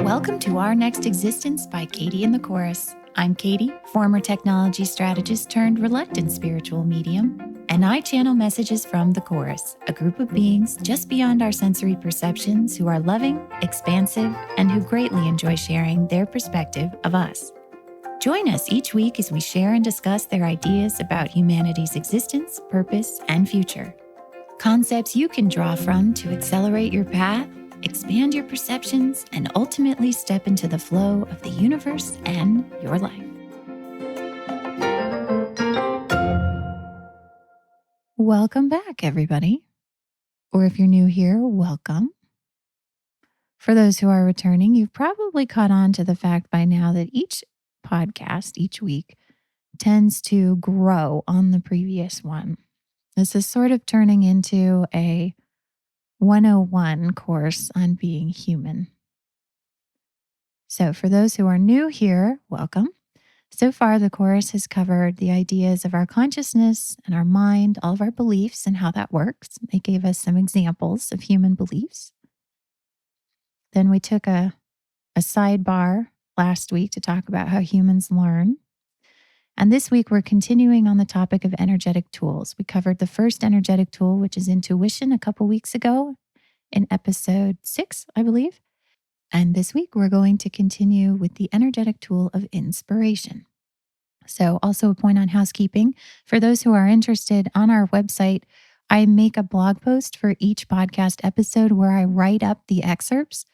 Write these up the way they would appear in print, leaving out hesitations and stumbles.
Welcome to Our Next Existence by Katie and the Chorus. I'm Katie, former technology strategist turned reluctant spiritual medium, and I channel messages from the Chorus, a group of beings just beyond our sensory perceptions who are loving, expansive, and who greatly enjoy sharing their perspective of us. Join us each week as we share and discuss their ideas about humanity's existence, purpose, and future. Concepts you can draw from to accelerate your path, expand your perceptions, and ultimately step into the flow of the universe and your life. Welcome back, everybody. Or if you're new here, welcome. For those who are returning, you've probably caught on to the fact by now that each podcast, each week, tends to grow on the previous one. This is sort of turning into a 101 course on being human. So for those who are new here, welcome. So far, the course has covered the ideas of our consciousness and our mind, all of our beliefs and how that works. They gave us some examples of human beliefs. Then we took a sidebar last week to talk about how humans learn. And this week, we're continuing on the topic of energetic tools. We covered the first energetic tool, which is intuition, a couple weeks ago in episode 6, I believe. And this week, we're going to continue with the energetic tool of inspiration. So also a point on housekeeping. For those who are interested, on our website, I make a blog post for each podcast episode where I write up the excerpts.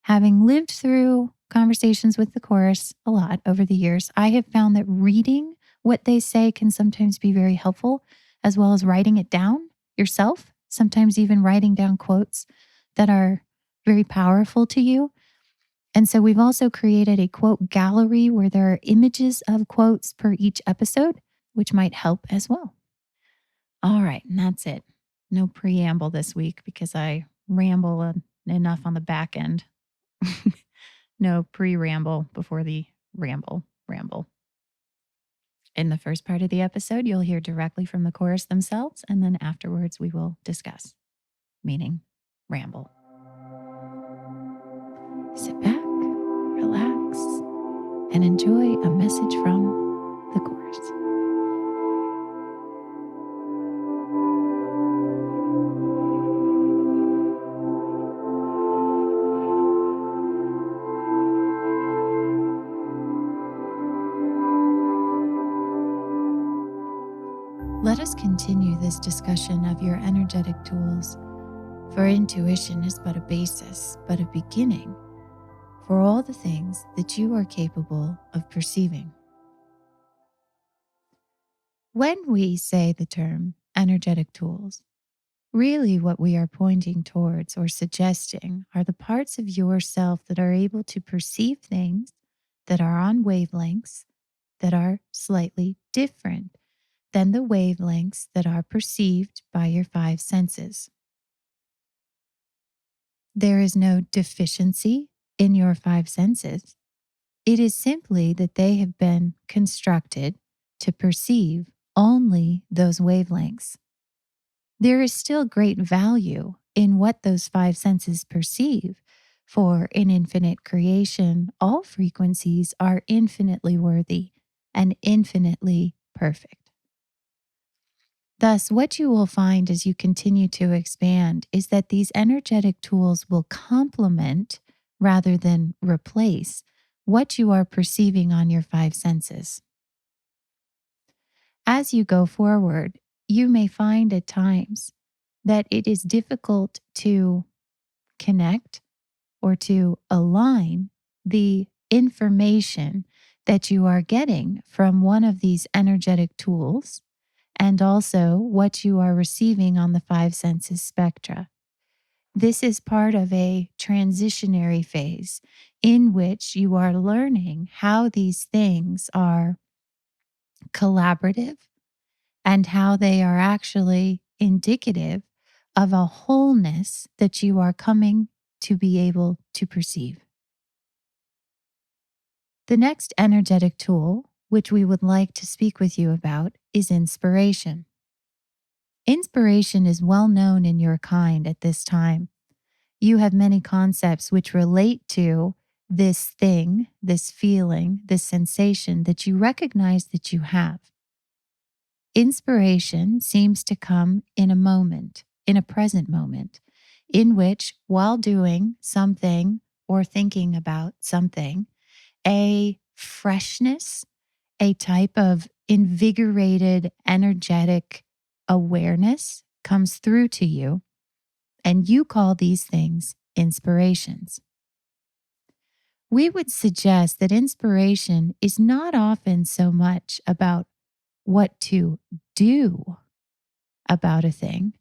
Having lived through conversations with the chorus a lot over the years, I have found that reading what they say can sometimes be very helpful, as well as writing it down yourself, sometimes even writing down quotes that are very powerful to you. And so we've also created a quote gallery where there are images of quotes per each episode, which might help as well. All right, and that's it. No preamble this week because I ramble enough on the back end. No pre-ramble before the ramble. In the first part of the episode, you'll hear directly from the chorus themselves, and then afterwards we will discuss, meaning ramble. Sit back, relax, and enjoy a message from the chorus. Let us continue this discussion of your energetic tools, for intuition is but a basis, but a beginning for all the things that you are capable of perceiving. When we say the term energetic tools, really what we are pointing towards or suggesting are the parts of yourself that are able to perceive things that are on wavelengths that are slightly different than the wavelengths that are perceived by your 5 senses. There is no deficiency in your 5 senses. It is simply that they have been constructed to perceive only those wavelengths. There is still great value in what those 5 senses perceive, for in infinite creation, all frequencies are infinitely worthy and infinitely perfect. Thus, what you will find as you continue to expand is that these energetic tools will complement rather than replace what you are perceiving on your 5 senses. As you go forward, you may find at times that it is difficult to connect or to align the information that you are getting from one of these energetic tools and also what you are receiving on the 5 senses spectra. This is part of a transitionary phase in which you are learning how these things are collaborative and how they are actually indicative of a wholeness that you are coming to be able to perceive. The next energetic tool, which we would like to speak with you about, is inspiration. Inspiration is well known in your kind at this time. You have many concepts which relate to this thing, this feeling, this sensation that you recognize that you have. Inspiration seems to come in a moment, in a present moment, in which, while doing something or thinking about something, a freshness, a type of invigorated, energetic awareness comes through to you, and you call these things inspirations. We would suggest that inspiration is not often so much about what to do about a thing,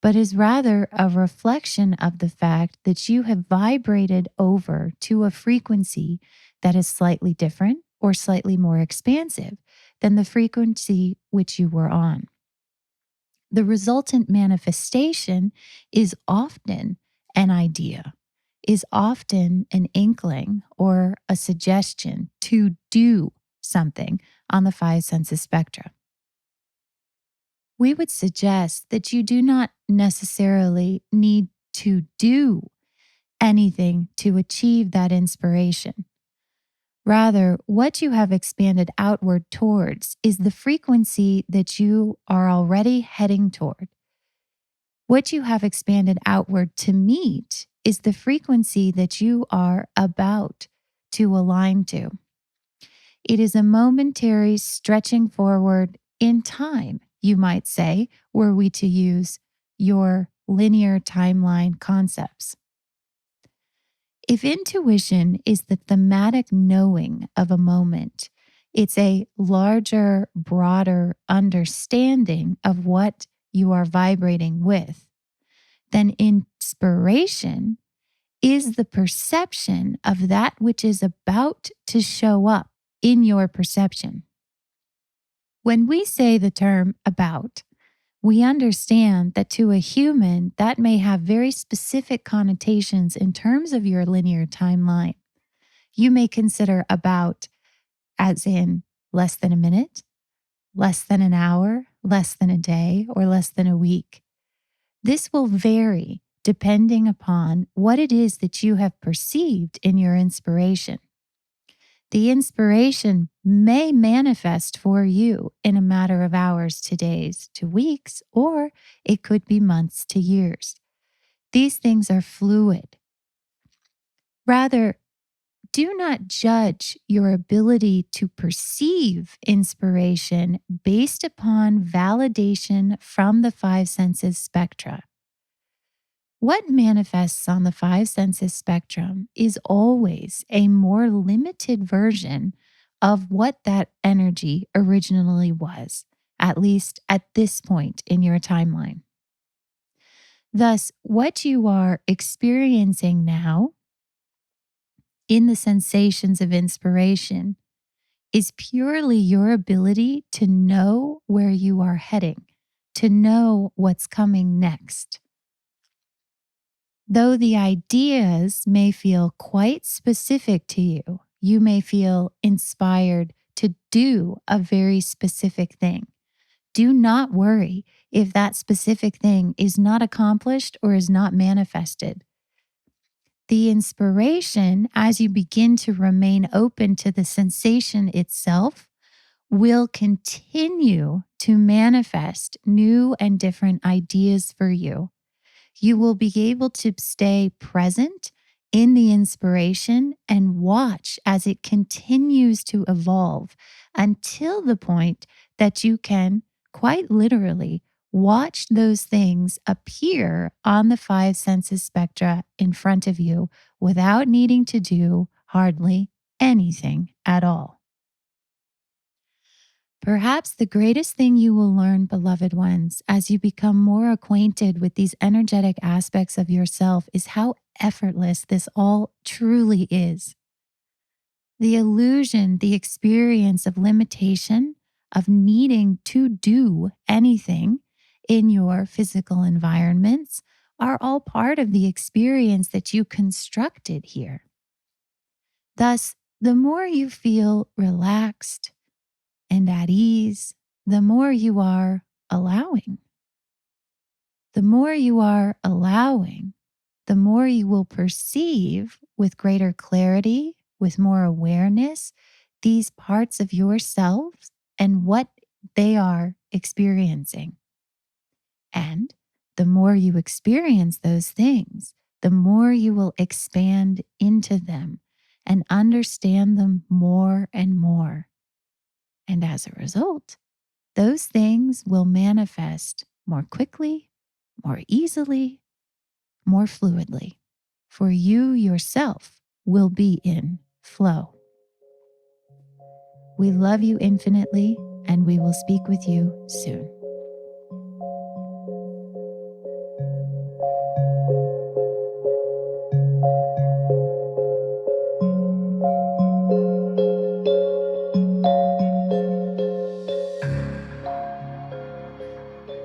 but is rather a reflection of the fact that you have vibrated over to a frequency that is slightly different or slightly more expansive than the frequency which you were on. The resultant manifestation is often an idea, is often an inkling or a suggestion to do something on the five senses spectra. We would suggest that you do not necessarily need to do anything to achieve that inspiration. Rather, what you have expanded outward towards is the frequency that you are already heading toward. What you have expanded outward to meet is the frequency that you are about to align to. It is a momentary stretching forward in time, you might say, were we to use your linear timeline concepts. If intuition is the thematic knowing of a moment, it's a larger, broader understanding of what you are vibrating with, then inspiration is the perception of that which is about to show up in your perception. When we say the term about, we understand that to a human, that may have very specific connotations in terms of your linear timeline. You may consider about as in less than a minute, less than an hour, less than a day, or less than a week. This will vary depending upon what it is that you have perceived in your inspiration. The inspiration may manifest for you in a matter of hours to days to weeks, or it could be months to years. These things are fluid. Rather, do not judge your ability to perceive inspiration based upon validation from the five senses spectra. What manifests on the five senses spectrum is always a more limited version of what that energy originally was, at least at this point in your timeline. Thus, what you are experiencing now in the sensations of inspiration is purely your ability to know where you are heading, to know what's coming next. Though the ideas may feel quite specific to you, you may feel inspired to do a very specific thing. Do not worry if that specific thing is not accomplished or is not manifested. The inspiration, as you begin to remain open to the sensation itself, will continue to manifest new and different ideas for you. You will be able to stay present in the inspiration and watch as it continues to evolve until the point that you can quite literally watch those things appear on the five senses spectra in front of you without needing to do hardly anything at all. Perhaps the greatest thing you will learn, beloved ones, as you become more acquainted with these energetic aspects of yourself is how effortless this all truly is. The illusion, the experience of limitation, of needing to do anything in your physical environments are all part of the experience that you constructed here. Thus, the more you feel relaxed, and at ease, the more you are allowing. The more you are allowing, the more you will perceive with greater clarity, with more awareness, these parts of yourselves and what they are experiencing. And the more you experience those things, the more you will expand into them and understand them more and more. And as a result, those things will manifest more quickly, more easily, more fluidly, for you yourself will be in flow. We love you infinitely, and we will speak with you soon.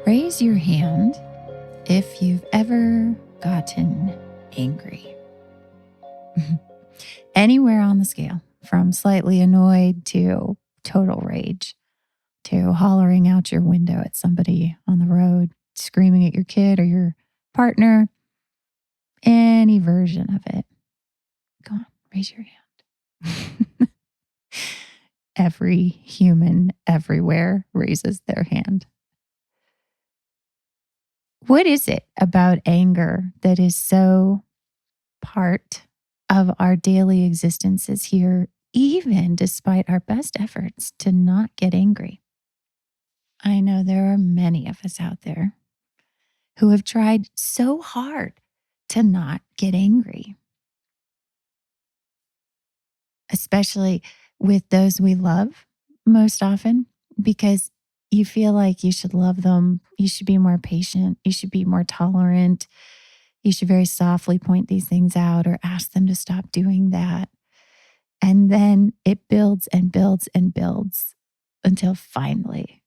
Raise your hand if you've ever gotten angry. Anywhere on the scale, from slightly annoyed to total rage, to hollering out your window at somebody on the road, screaming at your kid or your partner, any version of it. Go on, raise your hand. Every human everywhere raises their hand. What is it about anger that is so part of our daily existences here, even despite our best efforts to not get angry? I know there are many of us out there who have tried so hard to not get angry, especially with those we love most often, because you feel like you should love them. You should be more patient. You should be more tolerant. You should very softly point these things out or ask them to stop doing that. And then it builds and builds and builds until finally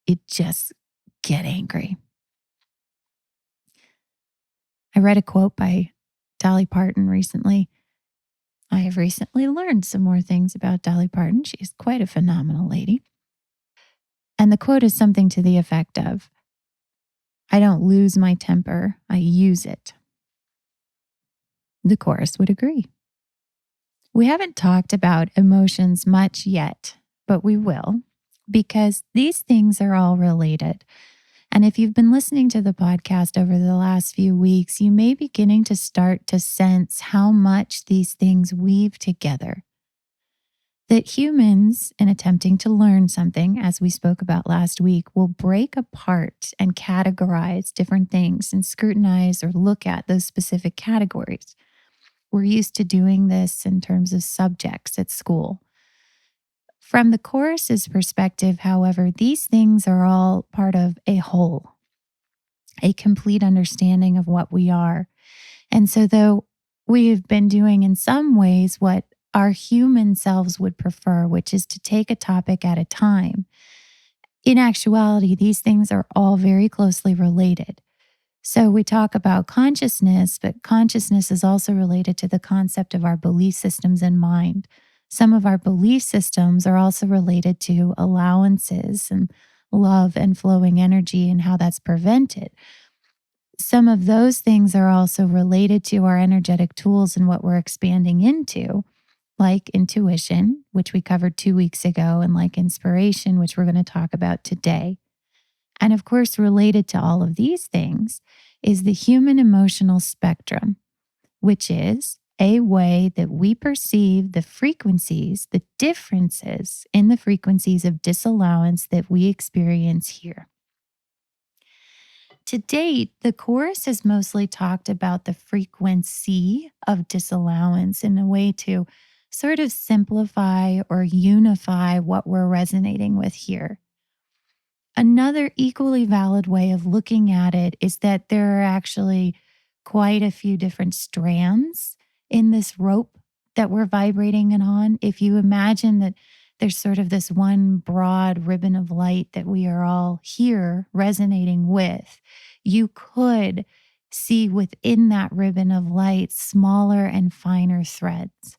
you just get angry. I read a quote by Dolly Parton recently. I have recently learned some more things about Dolly Parton. She's quite a phenomenal lady. And the quote is something to the effect of, "I don't lose my temper, I use it." The chorus would agree. We haven't talked about emotions much yet, but we will, because these things are all related. And if you've been listening to the podcast over the last few weeks, you may be beginning to start to sense how much these things weave together. That humans, in attempting to learn something, as we spoke about last week, will break apart and categorize different things and scrutinize or look at those specific categories. We're used to doing this in terms of subjects at school. From the chorus's perspective, however, these things are all part of a whole, a complete understanding of what we are. And so, though we've been doing in some ways what our human selves would prefer, which is to take a topic at a time, in actuality, these things are all very closely related. So we talk about consciousness, but consciousness is also related to the concept of our belief systems in mind. Some of our belief systems are also related to allowances and love and flowing energy and how that's prevented. Some of those things are also related to our energetic tools and what we're expanding into, like intuition, which we covered 2 weeks ago, and like inspiration, which we're going to talk about today. And of course, related to all of these things is the human emotional spectrum, which is a way that we perceive the frequencies, the differences in the frequencies of disallowance that we experience here. To date, the chorus has mostly talked about the frequency of disallowance in a way to sort of simplify or unify what we're resonating with here. Another equally valid way of looking at it is that there are actually quite a few different strands in this rope that we're vibrating it on. If you imagine that there's sort of this one broad ribbon of light that we are all here resonating with, you could see within that ribbon of light smaller and finer threads.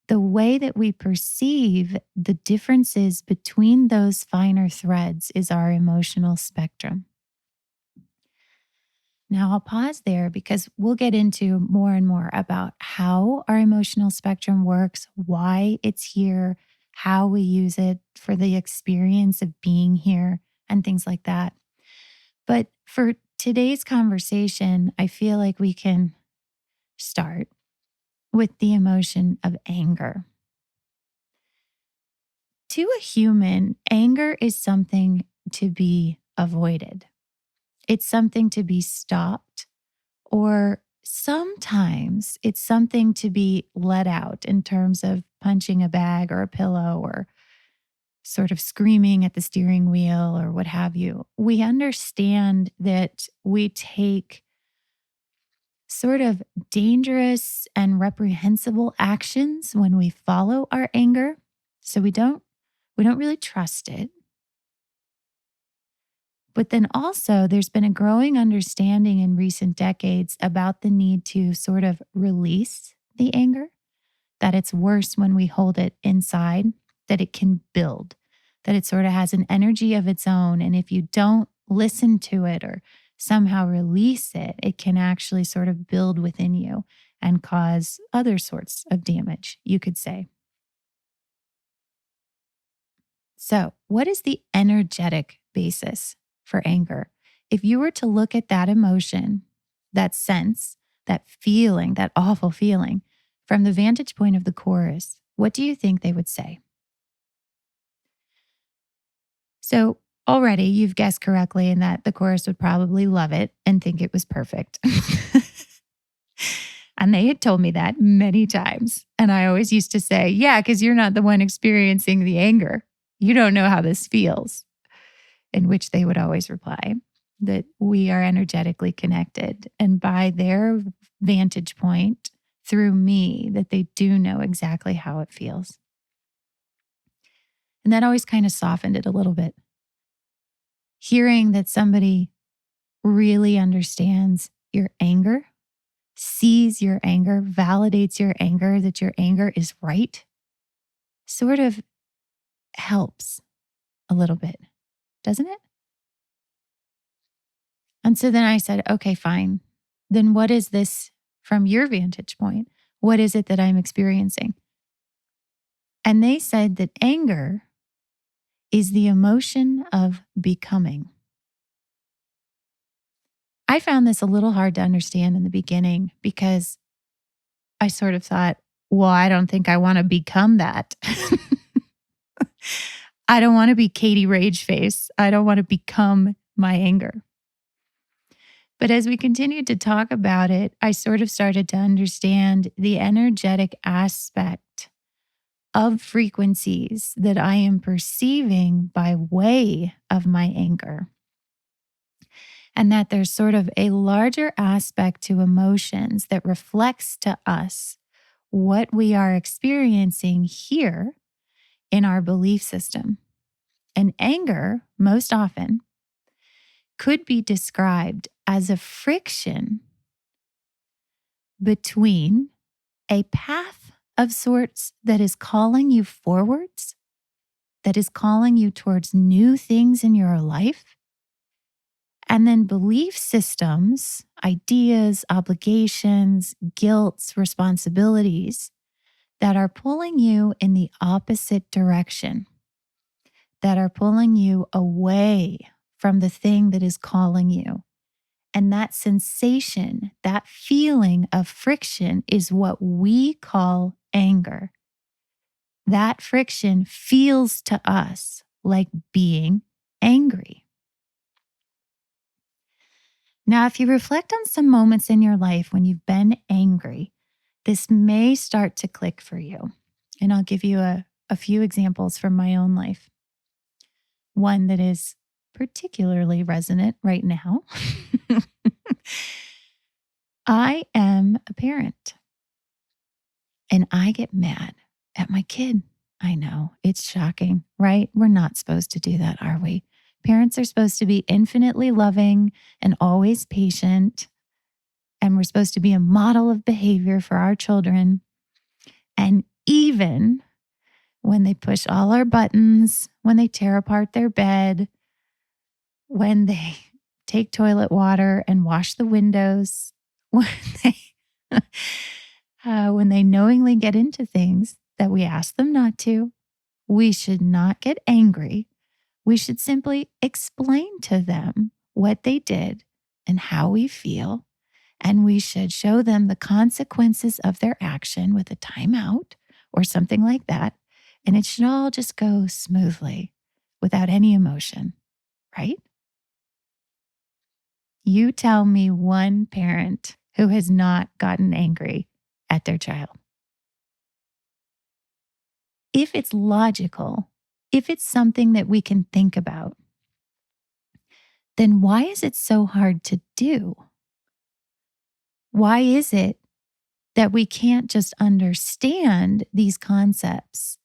The way that we perceive the differences between those finer threads is our emotional spectrum. Now, I'll pause there because we'll get into more and more about how our emotional spectrum works, why it's here, how we use it for the experience of being here, and things like that. But for today's conversation, I feel like we can start with the emotion of anger. To a human, anger is something to be avoided. It's something to be stopped, or sometimes it's something to be let out in terms of punching a bag or a pillow or sort of screaming at the steering wheel or what have you. We understand that we take sort of dangerous and reprehensible actions when we follow our anger. So we don't really trust it. But then also, there's been a growing understanding in recent decades about the need to sort of release the anger, that it's worse when we hold it inside, that it can build, that it sort of has an energy of its own. And if you don't listen to it or somehow release it, it can actually sort of build within you and cause other sorts of damage, you could say. So, what is the energetic basis for anger? If you were to look at that emotion, that sense, that feeling, that awful feeling, from the vantage point of the chorus, what do you think they would say? So, already you've guessed correctly in that the chorus would probably love it and think it was perfect. And they had told me that many times. And I always used to say, yeah, because you're not the one experiencing the anger. You don't know how this feels. In which they would always reply that we are energetically connected. And by their vantage point, through me, that they do know exactly how it feels. And that always kind of softened it a little bit. Hearing that somebody really understands your anger, sees your anger, validates your anger, that your anger is right, sort of helps a little bit, doesn't it? And so then I said, okay, fine. Then what is this from your vantage point? What is it that I'm experiencing? And they said that anger is the emotion of becoming. I found this a little hard to understand in the beginning because I sort of thought, well, I don't think I want to become that. I don't want to be Katie Rageface. I don't want to become my anger. But as we continued to talk about it, I sort of started to understand the energetic aspect of frequencies that I am perceiving by way of my anger. And that there's sort of a larger aspect to emotions that reflects to us what we are experiencing here in our belief system. And anger, most often, could be described as a friction between a path of sorts that is calling you forwards, that is calling you towards new things in your life, and then belief systems, ideas, obligations, guilts, responsibilities that are pulling you in the opposite direction, that are pulling you away from the thing that is calling you. And that sensation, that feeling of friction is what we call anger. That friction feels to us like being angry. Now, if you reflect on some moments in your life when you've been angry, this may start to click for you. And I'll give you a few examples from my own life. One that is particularly resonant right now. I am a parent and I get mad at my kid. I know it's shocking, right? We're not supposed to do that, are we? Parents are supposed to be infinitely loving and always patient. And we're supposed to be a model of behavior for our children. And even when they push all our buttons, when they tear apart their bed, when they take toilet water and wash the windows when they, when they knowingly get into things that we ask them not to. We should not get angry. We should simply explain to them what they did and how we feel. And we should show them the consequences of their action with a timeout or something like that. And it should all just go smoothly without any emotion, right? You tell me one parent who has not gotten angry at their child. If it's logical, if it's something that we can think about, then why is it so hard to do? Why is it that we can't just understand these concepts,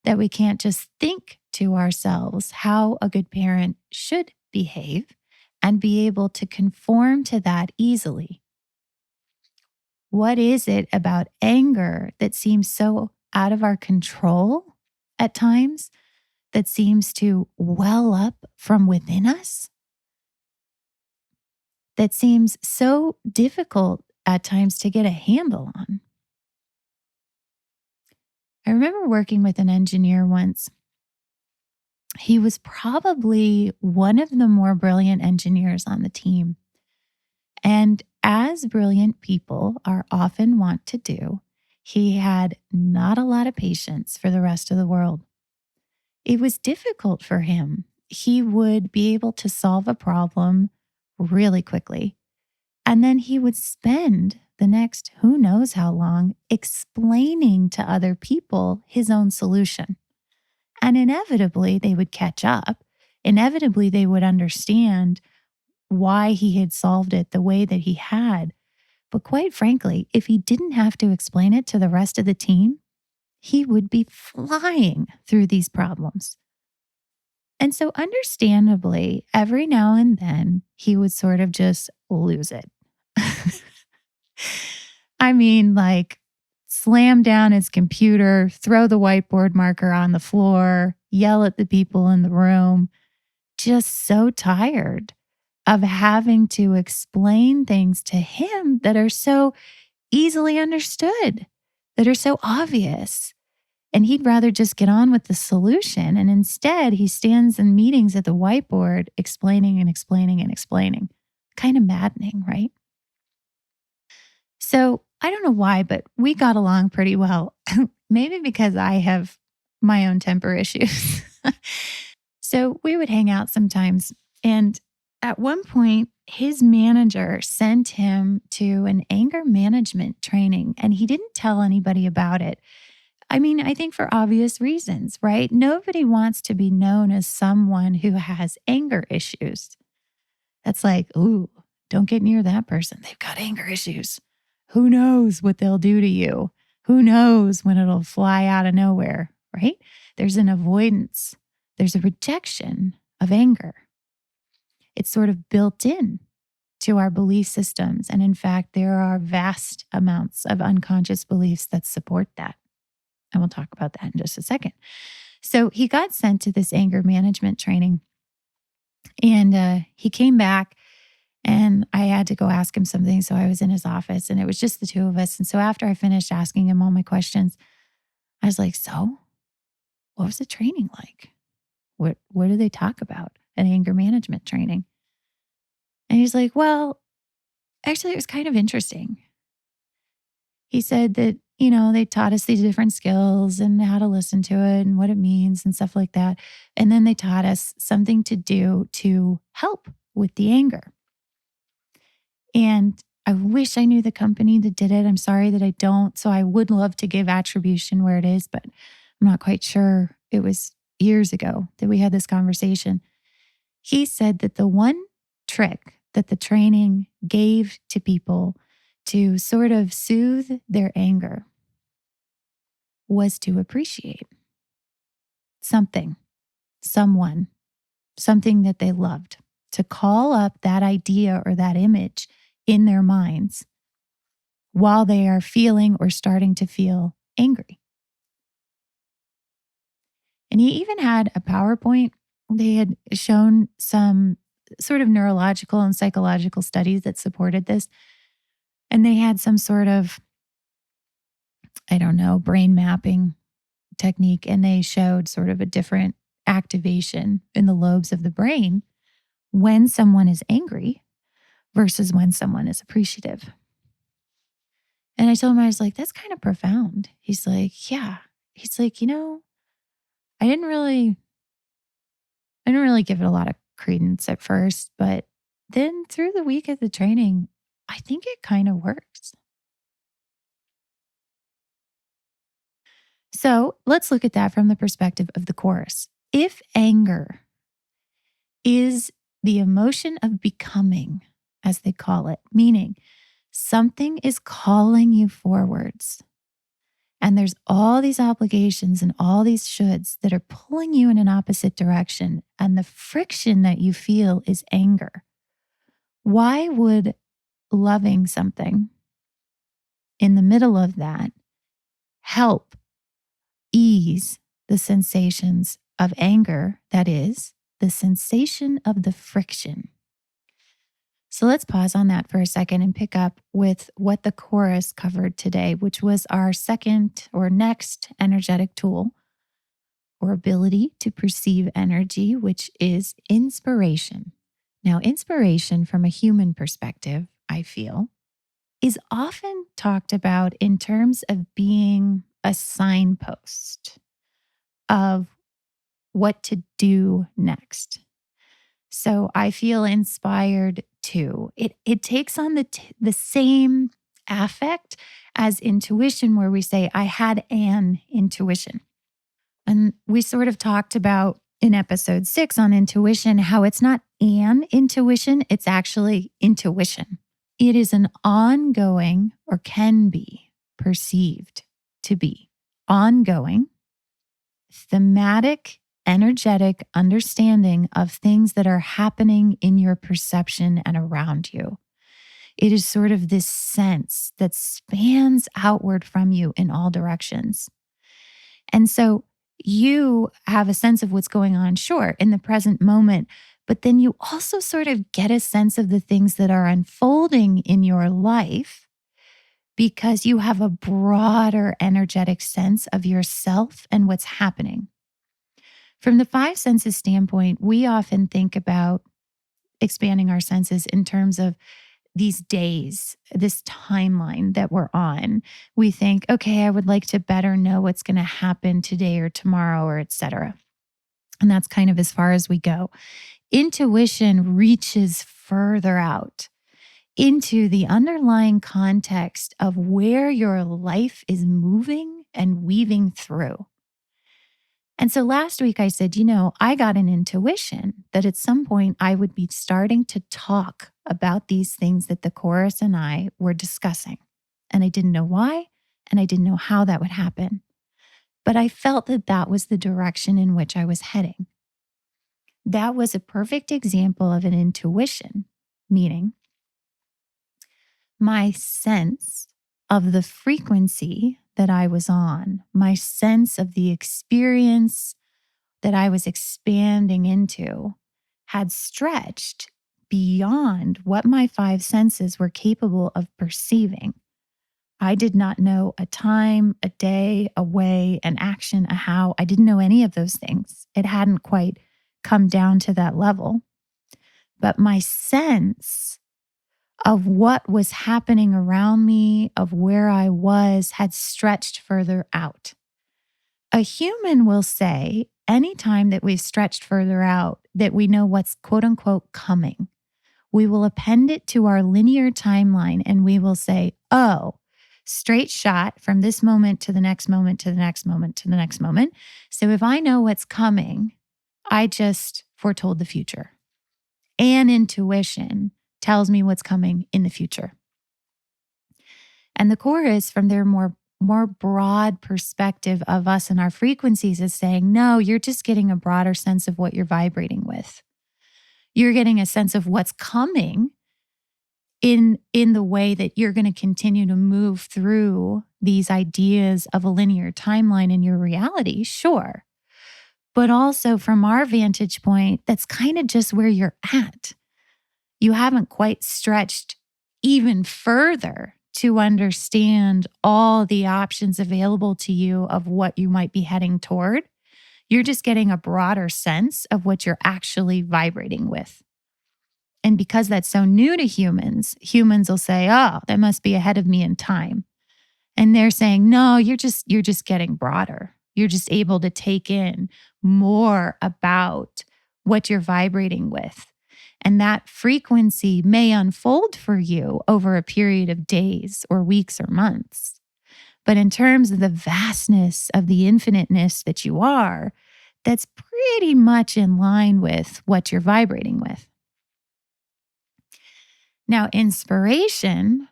that we can't just think to ourselves how a good parent should behave and be able to conform to that easily? What is it about anger that seems so out of our control at times, that seems to well up from within us, that seems so difficult at times to get a handle on? I remember working with an engineer once. He was probably one of the more brilliant engineers on the team. And as brilliant people are often want to do, he had not a lot of patience for the rest of the world. It was difficult for him. He would be able to solve a problem really quickly. And then he would spend the next who knows how long explaining to other people his own solution. And inevitably, they would catch up. Inevitably, they would understand why he had solved it the way that he had. But quite frankly, if he didn't have to explain it to the rest of the team, he would be flying through these problems. And so, understandably, every now and then, he would sort of just lose it. I mean, like, slam down his computer, throw the whiteboard marker on the floor, yell at the people in the room, just so tired of having to explain things to him that are so easily understood, that are so obvious. And he'd rather just get on with the solution. And instead, he stands in meetings at the whiteboard explaining and explaining and explaining. Kind of maddening, right? So I don't know why, but we got along pretty well. Maybe because I have my own temper issues. So we would hang out sometimes. And at one point, his manager sent him to an anger management training, and he didn't tell anybody about it. I mean, I think for obvious reasons, right? Nobody wants to be known as someone who has anger issues. That's like, ooh, don't get near that person. They've got anger issues. Who knows what they'll do to you? Who knows when it'll fly out of nowhere, right? There's an avoidance. There's a rejection of anger. It's sort of built in to our belief systems. And in fact, there are vast amounts of unconscious beliefs that support that. And we'll talk about that in just a second. So he got sent to this anger management training, and he came back, and I had to go ask him something. So I was in his office, and it was just the two of us. And so after I finished asking him all my questions, I was like, so what was the training like? What do they talk about at anger management training? And he's like, well, actually, it was kind of interesting. He said that, they taught us these different skills and how to listen to it and what it means and stuff like that. And then they taught us something to do to help with the anger. And I wish I knew the company that did it. I'm sorry that I don't. So I would love to give attribution where it is, but I'm not quite sure. It was years ago that we had this conversation. He said that the one trick that the training gave to people to sort of soothe their anger was to appreciate something, someone, something that they loved, to call up that idea or that image in their minds while they are feeling or starting to feel angry. And he even had a PowerPoint. They had shown some sort of neurological and psychological studies that supported this. And they had some sort of, I don't know, brain mapping technique. And they showed sort of a different activation in the lobes of the brain when someone is angry versus when someone is appreciative. And I told him, I was like, that's kind of profound. He's like, yeah. He's like, I didn't really give it a lot of credence at first, but then through the week of the training, I think it kind of works. So let's look at that from the perspective of the chorus. If anger is the emotion of becoming, as they call it, meaning something is calling you forwards, and there's all these obligations and all these shoulds that are pulling you in an opposite direction, and the friction that you feel is anger. Why would loving something in the middle of that help ease the sensations of anger, that is, the sensation of the friction? So let's pause on that for a second and pick up with what the chorus covered today, which was our second or next energetic tool or ability to perceive energy, which is inspiration. Now, inspiration from a human perspective, I feel, is often talked about in terms of being a signpost of what to do next. So I feel inspired too. It takes on the same affect as intuition, where we say, I had an intuition. And we sort of talked about in episode 6 on intuition, how it's not an intuition, it's actually intuition. It is an ongoing, or can be perceived to be ongoing, thematic, energetic understanding of things that are happening in your perception and around you. It is sort of this sense that spans outward from you in all directions. And so you have a sense of what's going on, sure, in the present moment, but then you also sort of get a sense of the things that are unfolding in your life because you have a broader energetic sense of yourself and what's happening. From the five senses standpoint, we often think about expanding our senses in terms of these days, this timeline that we're on. We think, okay, I would like to better know what's going to happen today or tomorrow, or et cetera. And that's kind of as far as we go. Intuition reaches further out into the underlying context of where your life is moving and weaving through. And so last week I said, I got an intuition that at some point I would be starting to talk about these things that the chorus and I were discussing. And I didn't know why, and I didn't know how that would happen. But I felt that that was the direction in which I was heading. That was a perfect example of an intuition, meaning my sense of the frequency that I was on, my sense of the experience that I was expanding into had stretched beyond what my five senses were capable of perceiving. I did not know a time, a day, a way, an action, a how. I didn't know any of those things. It hadn't quite come down to that level. But my sense of what was happening around me, of where I was, had stretched further out. A human will say, anytime that we've stretched further out, that we know what's quote unquote coming, we will append it to our linear timeline and we will say, oh, straight shot from this moment to the next moment to the next moment to the next moment. So if I know what's coming, I just foretold the future. And intuition tells me what's coming in the future. And the chorus, from their more broad perspective of us and our frequencies, is saying, no, you're just getting a broader sense of what you're vibrating with. You're getting a sense of what's coming in the way that you're going to continue to move through these ideas of a linear timeline in your reality, sure. But also from our vantage point, that's kind of just where you're at. You haven't quite stretched even further to understand all the options available to you of what you might be heading toward. You're just getting a broader sense of what you're actually vibrating with. And because that's so new to humans, humans will say, "Oh, that must be ahead of me in time." And they're saying, "No, you're just getting broader. You're just able to take in more about what you're vibrating with. And that frequency may unfold for you over a period of days or weeks or months. But in terms of the vastness of the infiniteness that you are, that's pretty much in line with what you're vibrating with." Now, inspiration,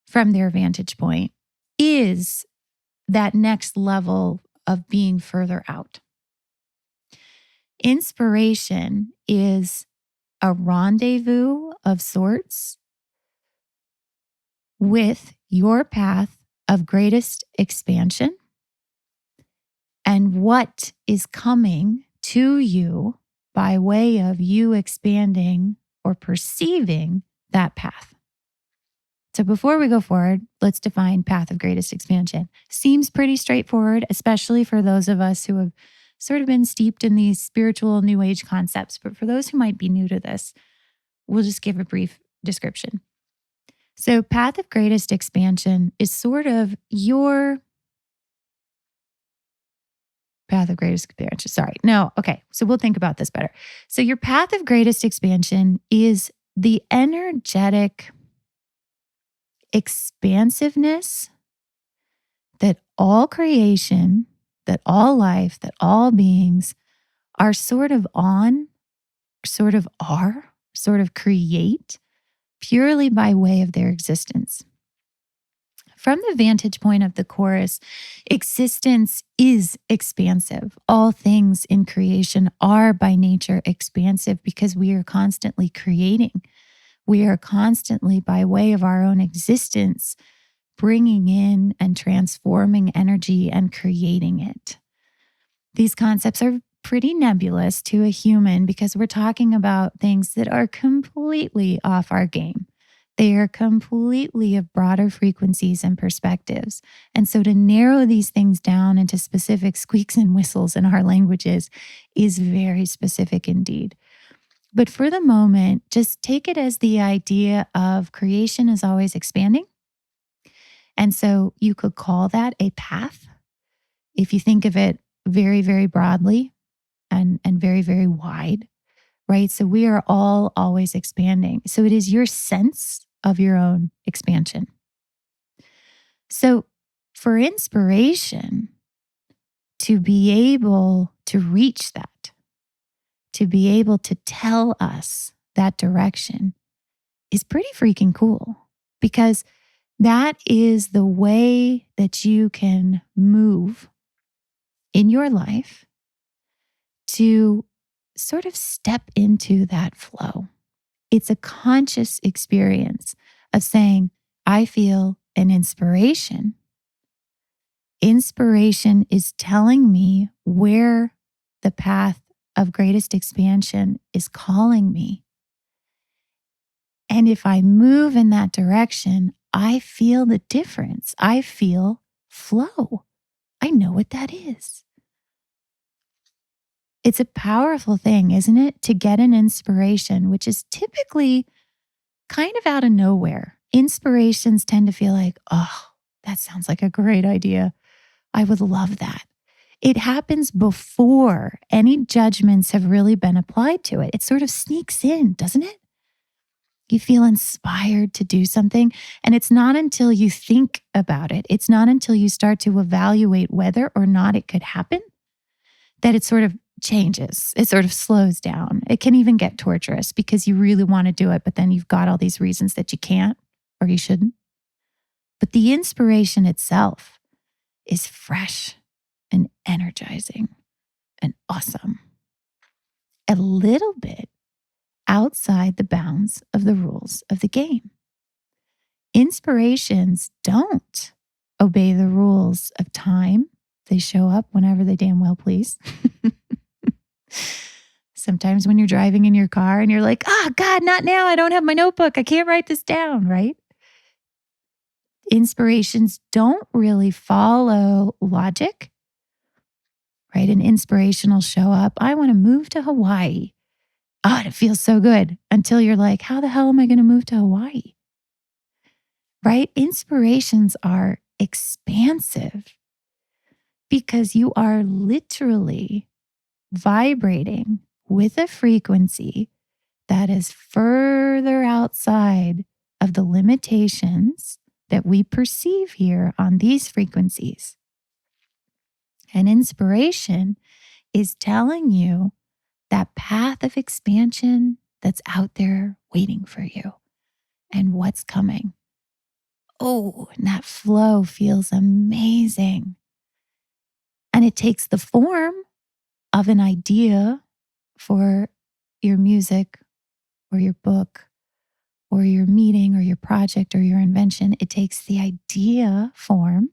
from their vantage point, is that next level of being further out. Inspiration is a rendezvous of sorts with your path of greatest expansion and what is coming to you by way of you expanding or perceiving that path. So before we go forward, let's define path of greatest expansion. Seems pretty straightforward, especially for those of us who have sort of been steeped in these spiritual new age concepts. But for those who might be new to this, we'll just give a brief description. So path of greatest expansion is sort of your path of greatest expansion. Sorry. No. Okay. So we'll think about this better. So your path of greatest expansion is the energetic expansiveness that all creation, that all life, that all beings are sort of on, sort of are, sort of create purely by way of their existence. From the vantage point of the chorus, existence is expansive. All things in creation are by nature expansive because we are constantly creating. We are constantly, by way of our own existence, bringing in and transforming energy and creating it. These concepts are pretty nebulous to a human because we're talking about things that are completely off our game. They are completely of broader frequencies and perspectives. And so to narrow these things down into specific squeaks and whistles in our languages is very specific indeed. But for the moment, just take it as the idea of creation is always expanding. And so you could call that a path if you think of it very, very broadly and very, very wide, right? So we are all always expanding. So it is your sense of your own expansion. So for inspiration to be able to reach that, to be able to tell us that direction is pretty freaking cool because that is the way that you can move in your life to sort of step into that flow. It's a conscious experience of saying, I feel an inspiration. Inspiration is telling me where the path of greatest expansion is calling me. And if I move in that direction, I feel the difference. I feel flow. I know what that is. It's a powerful thing, isn't it? To get an inspiration, which is typically kind of out of nowhere. Inspirations tend to feel like, oh, that sounds like a great idea. I would love that. It happens before any judgments have really been applied to it. It sort of sneaks in, doesn't it? You feel inspired to do something. And it's not until you think about it, it's not until you start to evaluate whether or not it could happen that it sort of changes. It sort of slows down. It can even get torturous because you really want to do it, but then you've got all these reasons that you can't or you shouldn't. But the inspiration itself is fresh and energizing and awesome. A little bit outside the bounds of the rules of the game. Inspirations don't obey the rules of time. They show up whenever they damn well please. Sometimes when you're driving in your car and you're like, oh, God, not now. I don't have my notebook. I can't write this down, right? Inspirations don't really follow logic, right? An inspiration will show up. I want to move to Hawaii. Oh, it feels so good until you're like, how the hell am I going to move to Hawaii? Right? Inspirations are expansive because you are literally vibrating with a frequency that is further outside of the limitations that we perceive here on these frequencies. And inspiration is telling you that path of expansion that's out there waiting for you and what's coming. Oh, and that flow feels amazing. And it takes the form of an idea for your music or your book or your meeting or your project or your invention. It takes the idea form.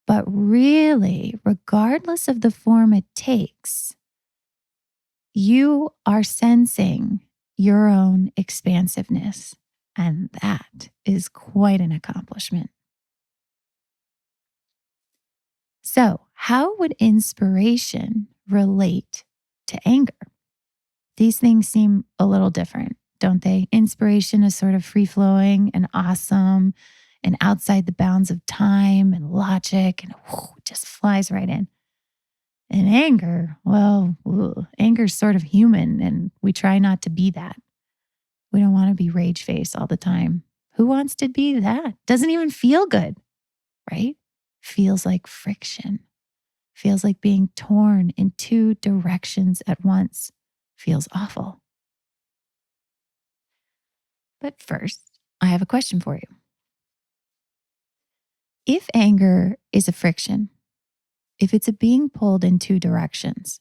But really, regardless of the form it takes, you are sensing your own expansiveness. And that is quite an accomplishment. So, how would inspiration relate to anger? These things seem a little different, don't they? Inspiration is sort of free flowing and awesome and outside the bounds of time and logic and just flies right in. And anger, well, anger is sort of human and we try not to be that. We don't want to be rage face all the time. Who wants to be that? Doesn't even feel good, right? Feels like friction. Feels like being torn in two directions at once. Feels awful. But first, I have a question for you. If anger is a friction, if it's a being pulled in two directions,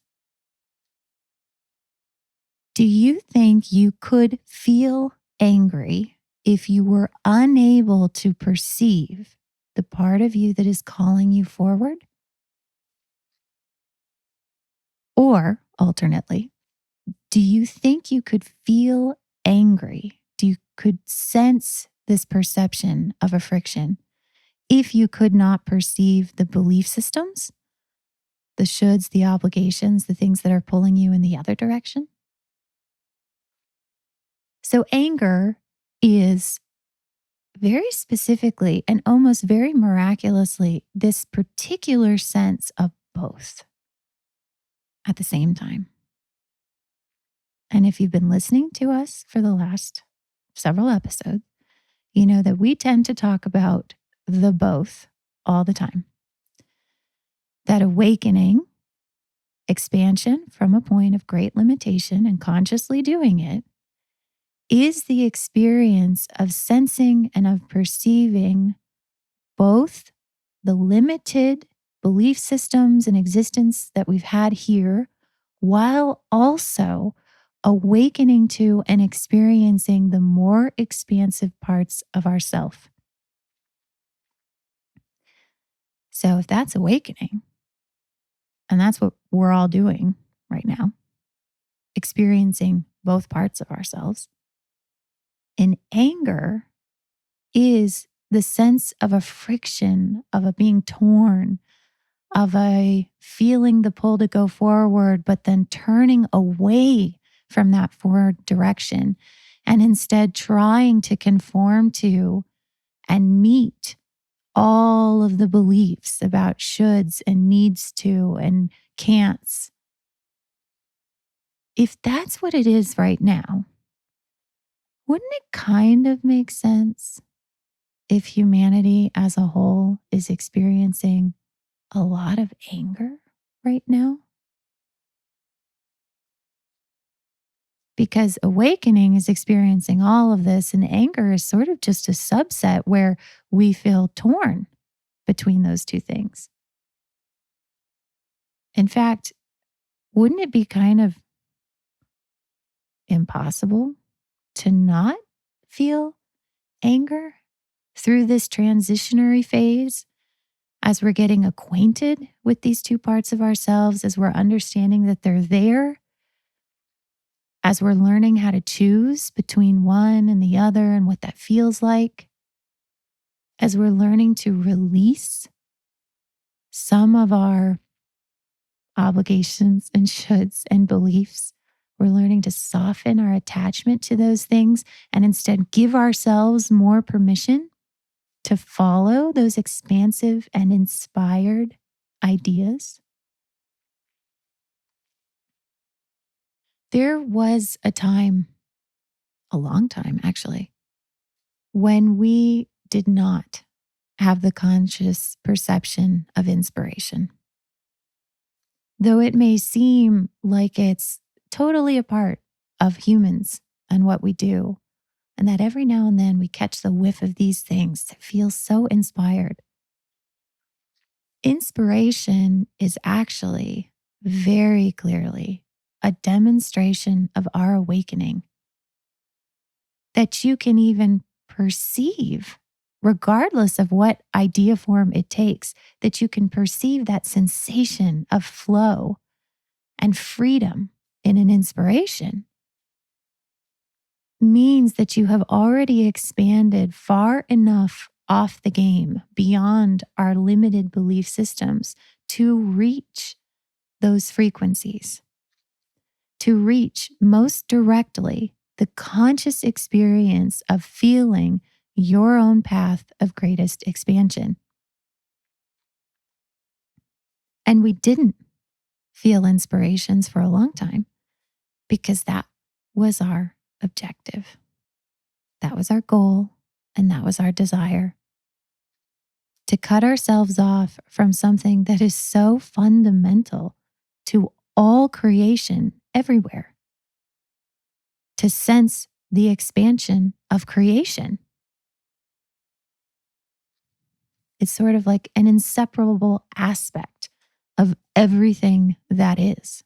do you think you could feel angry if you were unable to perceive the part of you that is calling you forward? Or alternately, do you think you could feel angry? Could sense this perception of a friction if you could not perceive the belief systems, the shoulds, the obligations, the things that are pulling you in the other direction? So anger is very specifically and almost very miraculously this particular sense of both at the same time. And if you've been listening to us for the last several episodes, you know that we tend to talk about the both all the time. That awakening, expansion from a point of great limitation and consciously doing it is the experience of sensing and of perceiving both the limited belief systems and existence that we've had here, while also awakening to and experiencing the more expansive parts of ourself. So if that's awakening, and that's what we're all doing right now, experiencing both parts of ourselves, and anger is the sense of a friction, of a being torn, of a feeling the pull to go forward, but then turning away from that forward direction and instead trying to conform to and meet all of the beliefs about shoulds and needs to and can'ts. If that's what it is right now, wouldn't it kind of make sense if humanity as a whole is experiencing a lot of anger right now? Because awakening is experiencing all of this, and anger is sort of just a subset where we feel torn between those two things. In fact, wouldn't it be kind of impossible to not feel anger through this transitionary phase as we're getting acquainted with these two parts of ourselves, as we're understanding that they're there as we're learning how to choose between one and the other and what that feels like, as we're learning to release some of our obligations and shoulds and beliefs, we're learning to soften our attachment to those things and instead give ourselves more permission to follow those expansive and inspired ideas. There was a time, a long time actually, when we did not have the conscious perception of inspiration. Though it may seem like it's totally a part of humans and what we do, and that every now and then we catch the whiff of these things that feel so inspired. Inspiration is actually very clearly a demonstration of our awakening that you can even perceive, regardless of what idea form it takes, that you can perceive that sensation of flow and freedom in an inspiration means that you have already expanded far enough off the game beyond our limited belief systems to reach those frequencies, to reach most directly the conscious experience of feeling your own path of greatest expansion. And we didn't feel inspirations for a long time because that was our objective. That was our goal, and that was our desire. To cut ourselves off from something that is so fundamental to all creation everywhere. To sense the expansion of creation. It's sort of like an inseparable aspect of everything that is.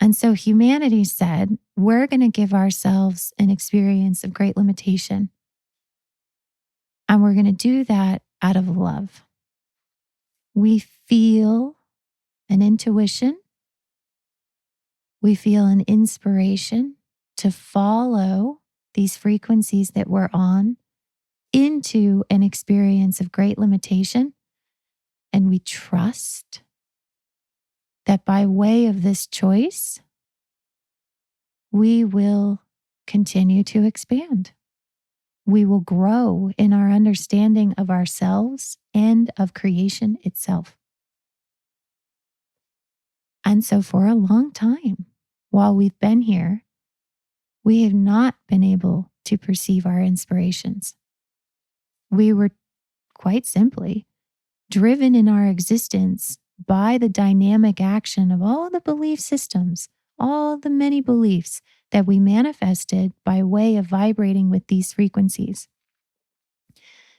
And so humanity said, we're going to give ourselves an experience of great limitation. And we're going to do that out of love. We feel an intuition. We feel an inspiration to follow these frequencies that we're on into an experience of great limitation. And we trust that by way of this choice, we will continue to expand. We will grow in our understanding of ourselves and of creation itself. And so for a long time, while we've been here, we have not been able to perceive our inspirations. We were quite simply driven in our existence by the dynamic action of all the belief systems, all the many beliefs that we manifested by way of vibrating with these frequencies.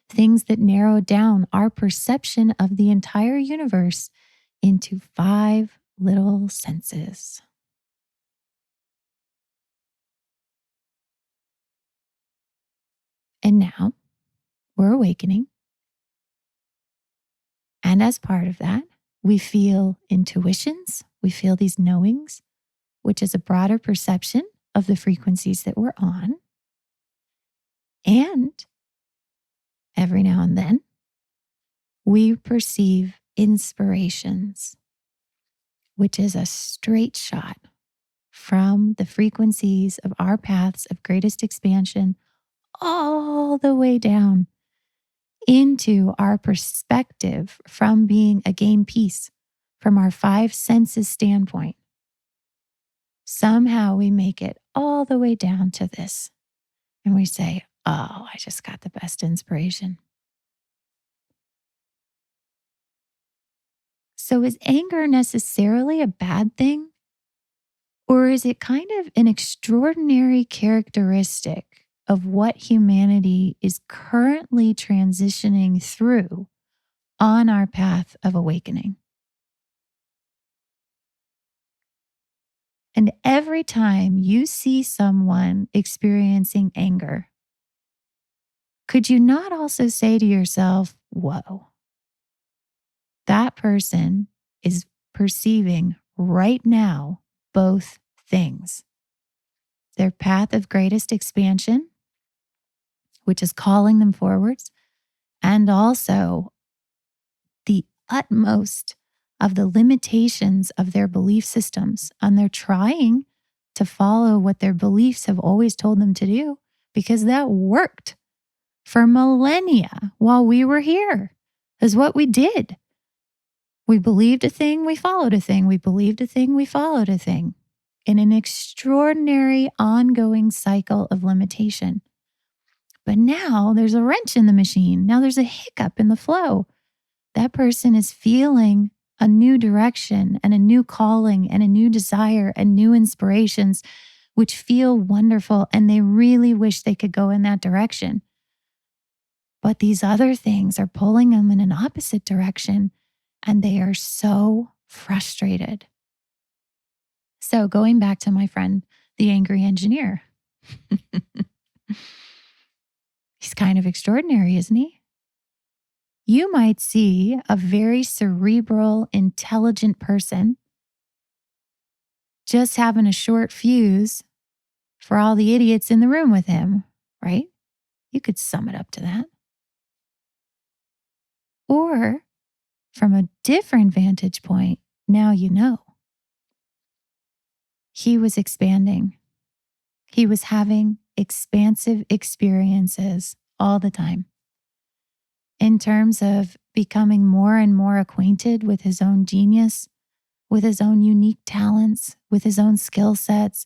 Things that narrowed down our perception of the entire universe into 5 little senses. And now we're awakening. And as part of that, we feel intuitions, we feel these knowings, which is a broader perception of the frequencies that we're on. And every now and then, we perceive inspirations, which is a straight shot from the frequencies of our paths of greatest expansion all the way down into our perspective from being a game piece from our 5 senses standpoint. Somehow we make it all the way down to this and we say, oh, I just got the best inspiration. So is anger necessarily a bad thing? Or is it kind of an extraordinary characteristic of what humanity is currently transitioning through on our path of awakening? And every time you see someone experiencing anger, could you not also say to yourself, whoa, that person is perceiving right now both things: their path of greatest expansion, which is calling them forwards, and also the utmost of the limitations of their belief systems. And they're trying to follow what their beliefs have always told them to do, because that worked for millennia while we were here, is what we did. We believed a thing, we followed a thing. We believed a thing, we followed a thing, in an extraordinary ongoing cycle of limitation. But now there's a wrench in the machine. Now there's a hiccup in the flow. That person is feeling a new direction and a new calling and a new desire and new inspirations, which feel wonderful. And they really wish they could go in that direction. But these other things are pulling them in an opposite direction, and they are so frustrated. So going back to my friend, the angry engineer, he's kind of extraordinary, isn't he? You might see a very cerebral, intelligent person just having a short fuse for all the idiots in the room with him, right? You could sum it up to that. Or from a different vantage point, now you know. He was expanding. He was having expansive experiences all the time, in terms of becoming more and more acquainted with his own genius, with his own unique talents, with his own skill sets,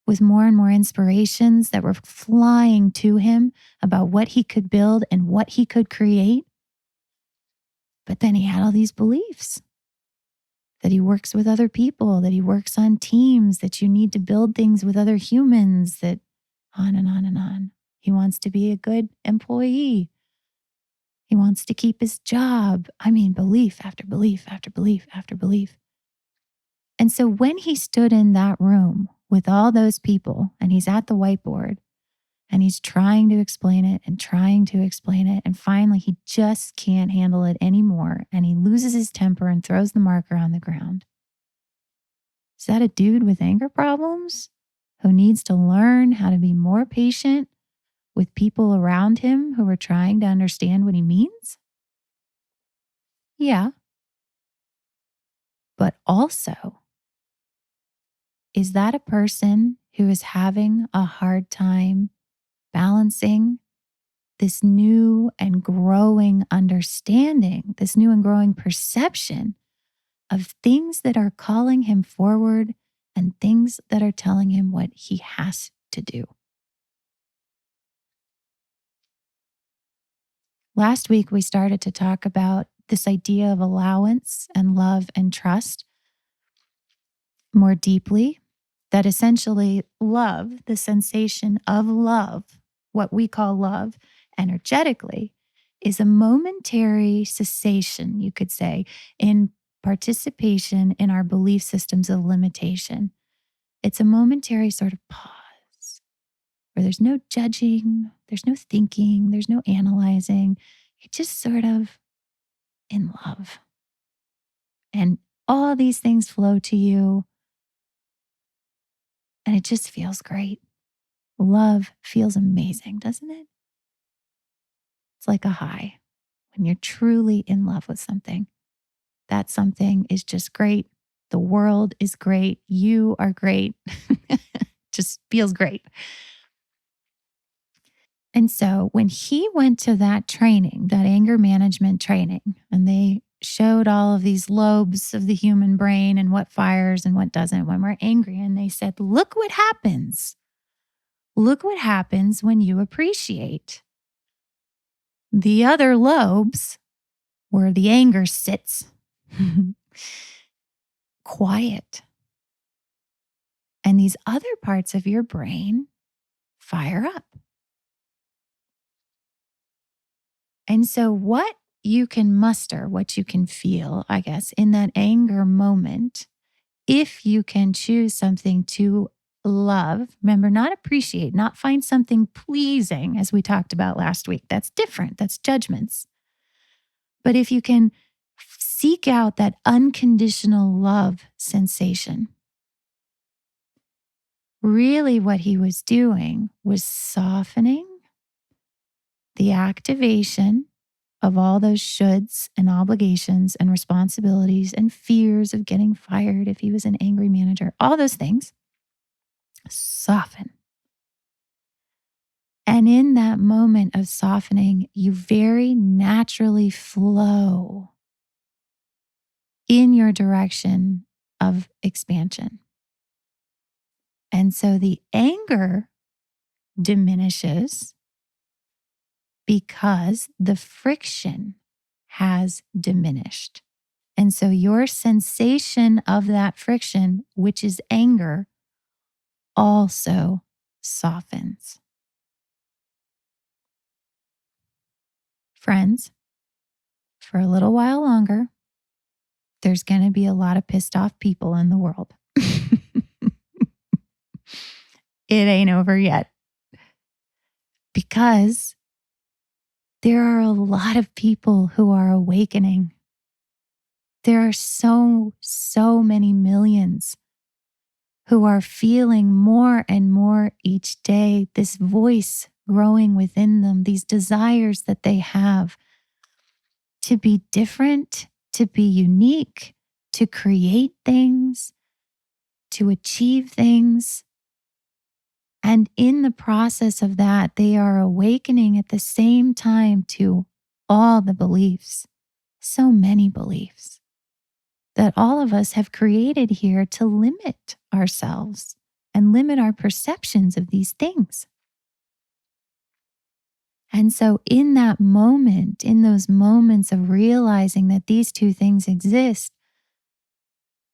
with more and more inspirations that were flying to him about what he could build and what he could create. But then he had all these beliefs that he works with other people, that he works on teams, that you need to build things with other humans, that on and on and on. He wants to be a good employee. He wants to keep his job. I mean, belief after belief after belief after belief. And so when he stood in that room with all those people, and he's at the whiteboard and he's trying to explain it and trying to explain it, and finally he just can't handle it anymore, and he loses his temper and throws the marker on the ground. Is that a dude with anger problems who needs to learn how to be more patient with people around him who are trying to understand what he means? Yeah. But also, is that a person who is having a hard time balancing this new and growing understanding, this new and growing perception of things that are calling him forward and things that are telling him what he has to do? Last week, we started to talk about this idea of allowance and love and trust more deeply, that essentially love, the sensation of love, what we call love energetically, is a momentary cessation, you could say, in participation in our belief systems of limitation. It's a momentary sort of pause where there's no judging, there's no thinking, there's no analyzing. You're just sort of in love. And all these things flow to you, and it just feels great. Love feels amazing, doesn't it? It's like a high when you're truly in love with something. That something is just great. The world is great. You are great. Just feels great. And so when he went to that training, that anger management training, and they showed all of these lobes of the human brain and what fires and what doesn't when we're angry, and they said, look what happens. Look what happens when you appreciate. The other lobes, where the anger sits, quiet. And these other parts of your brain fire up. And so what you can muster, what you can feel, I guess, in that anger moment, if you can choose something to love, remember, not appreciate, not find something pleasing, as we talked about last week. That's different. That's judgments. But if you can seek out that unconditional love sensation, Really, what he was doing was softening the activation of all those shoulds and obligations and responsibilities and fears of getting fired if he was an angry manager, all those things soften. And in that moment of softening, you very naturally flow in your direction of expansion. And so the anger diminishes because the friction has diminished. And so your sensation of that friction, which is anger, also softens. Friends, for a little while longer, there's going to be a lot of pissed off people in the world. It ain't over yet. Because there are a lot of people who are awakening. There are so many millions who are feeling more and more each day this voice growing within them, these desires that they have to be different, to be unique, to create things, to achieve things. And in the process of that, they are awakening at the same time to all the beliefs, so many beliefs that all of us have created here to limit ourselves and limit our perceptions of these things. And so in that moment, in those moments of realizing that these two things exist,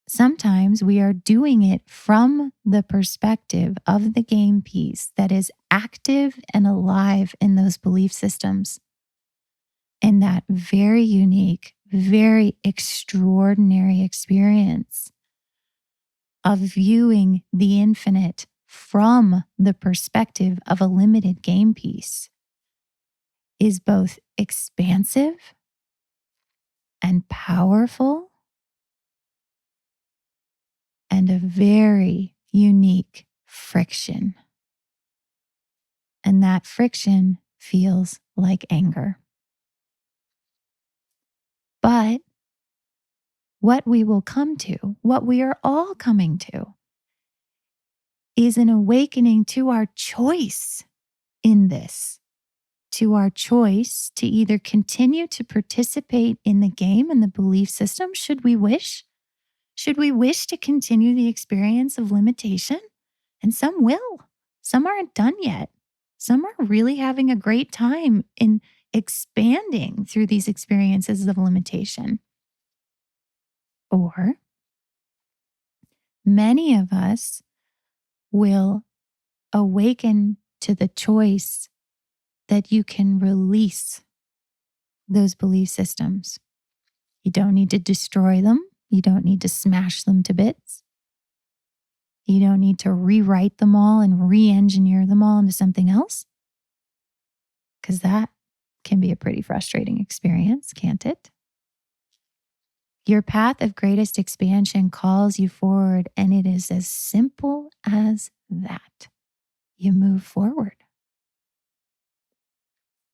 sometimes we are doing it from the perspective of the game piece that is active and alive in those belief systems. And that very unique, very extraordinary experience of viewing the infinite from the perspective of a limited game piece is both expansive and powerful and a very unique friction. And that friction feels like anger. But what we will come to, what we are all coming to, is an awakening to our choice in this, to our choice to either continue to participate in the game and the belief system, should we wish. Should we wish to continue the experience of limitation? And some will. Some aren't done yet. Some are really having a great time in expanding through these experiences of limitation. Or many of us will awaken to the choice that you can release those belief systems. You don't need to destroy them. You don't need to smash them to bits. You don't need to rewrite them all and re-engineer them all into something else. Because that can be a pretty frustrating experience, can't it? Your path of greatest expansion calls you forward, and it is as simple as that. You move forward.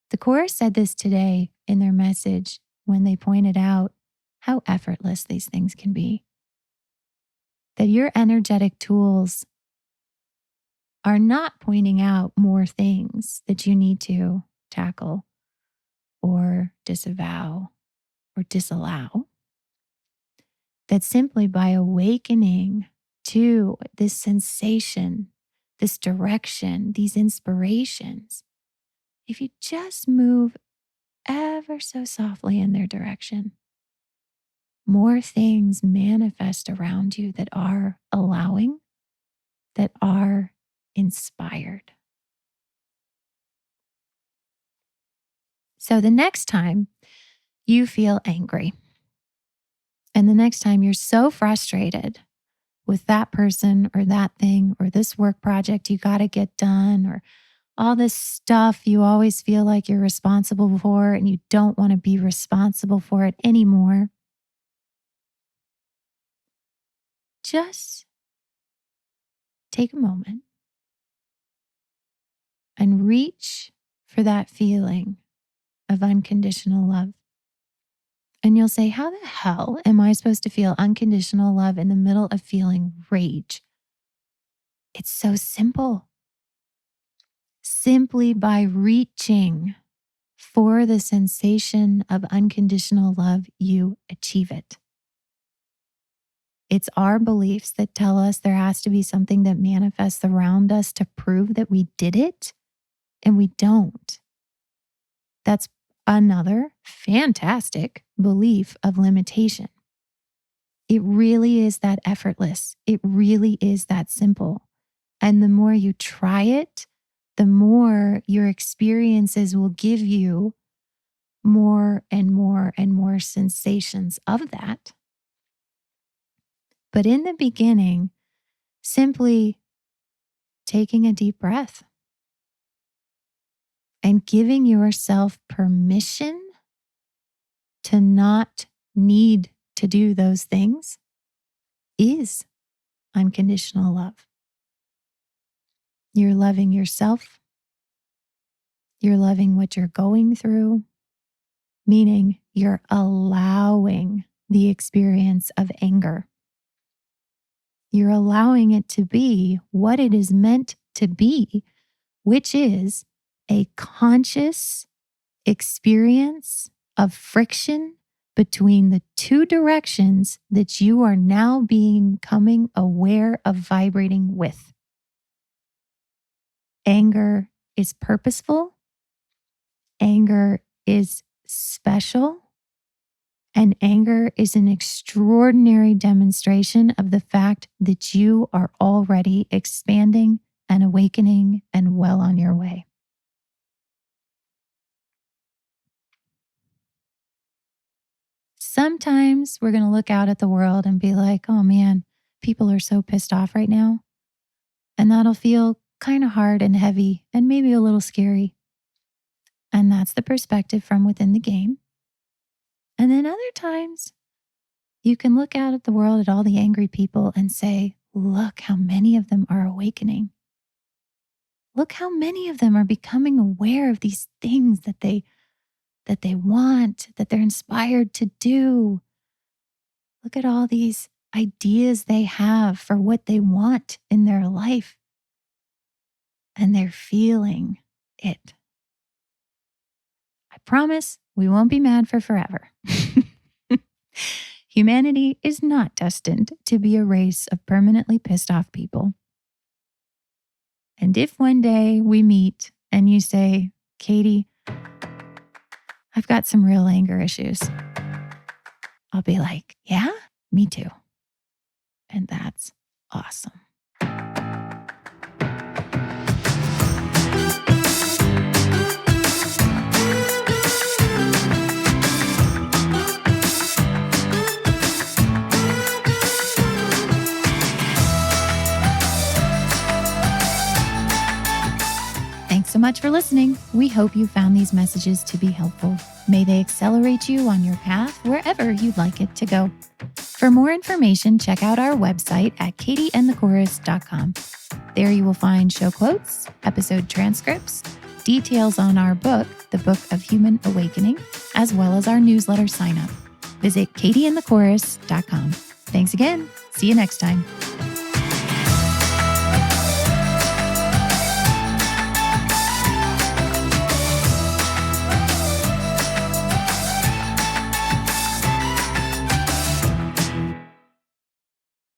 The Chorus said this today in their message when they pointed out how effortless these things can be. That your energetic tools are not pointing out more things that you need to tackle or disavow or disallow. That simply by awakening to this sensation, this direction, these inspirations, if you just move ever so softly in their direction, more things manifest around you that are allowing, that are inspired. So the next time you feel angry, and the next time you're so frustrated with that person or that thing or this work project you got to get done or all this stuff you always feel like you're responsible for and you don't want to be responsible for it anymore, just take a moment and reach for that feeling of unconditional love. And you'll say, how the hell am I supposed to feel unconditional love in the middle of feeling rage? It's so simple. Simply by reaching for the sensation of unconditional love, you achieve it. It's our beliefs that tell us there has to be something that manifests around us to prove that we did it, and we don't. That's another fantastic belief of limitation. It really is that effortless. It really is that simple. And the more you try it, the more your experiences will give you more and more and more sensations of that. But in the beginning, simply taking a deep breath and giving yourself permission to not need to do those things is unconditional love. You're loving yourself. You're loving what you're going through, meaning you're allowing the experience of anger. You're allowing it to be what it is meant to be, which is a conscious experience of friction between the two directions that you are now becoming aware of vibrating with. Anger is purposeful. Anger is special. And anger is an extraordinary demonstration of the fact that you are already expanding and awakening and well on your way. Sometimes we're going to look out at the world and be like, oh man, people are so pissed off right now. And that'll feel kind of hard and heavy and maybe a little scary. And that's the perspective from within the game. And then other times, you can look out at the world at all the angry people and say, look how many of them are awakening. Look how many of them are becoming aware of these things that they want, that they're inspired to do. Look at all these ideas they have for what they want in their life. And they're feeling it. I promise we won't be mad for forever. Humanity is not destined to be a race of permanently pissed off people. And if one day we meet and you say, Katie, I've got some real anger issues, I'll be like, yeah, me too. And that's awesome. Thanks so much for listening. We hope you found these messages to be helpful. May they accelerate you on your path wherever you'd like it to go. For more information, check out our website at katieandthechorus.com. There you will find show quotes, episode transcripts, details on our book, The Book of Human Awakening, as well as our newsletter sign up. Visit katieandthechorus.com. Thanks again. See you next time.